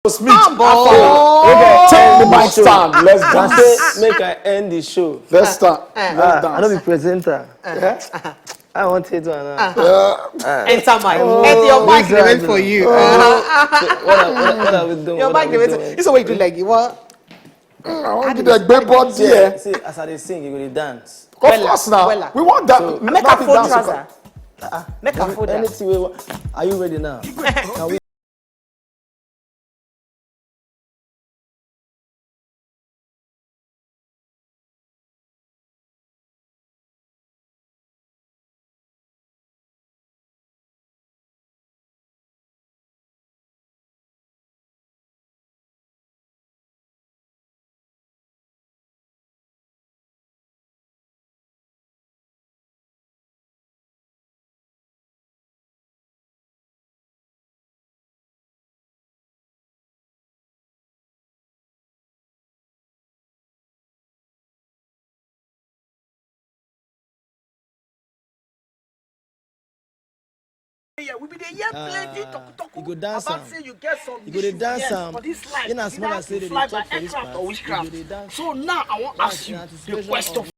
Smith. Okay, Take the mic stand. Let's dance. Make I end the show. Let's start. Let's I don't be dance. presenter. Yeah. I want it one. Enter my. Enter your mic. They wait for you. What are we doing? Your mic. They wait. This is what you do. Like you what? I want to do the great body here. See, as I dey sing, you go dey dance. Of course now. Wella. We want that. So, make a full trouser. Make a full. Anything we want. Are you ready now? Can we Yeah, we be there. Yeah, plenty talk. you go dance about am. say you get some. You go dey dance yes, am. for this life. In as much as say they fly dey by talk for this aircraft part, or you witchcraft. go dey dance. So now I want to ask you the question.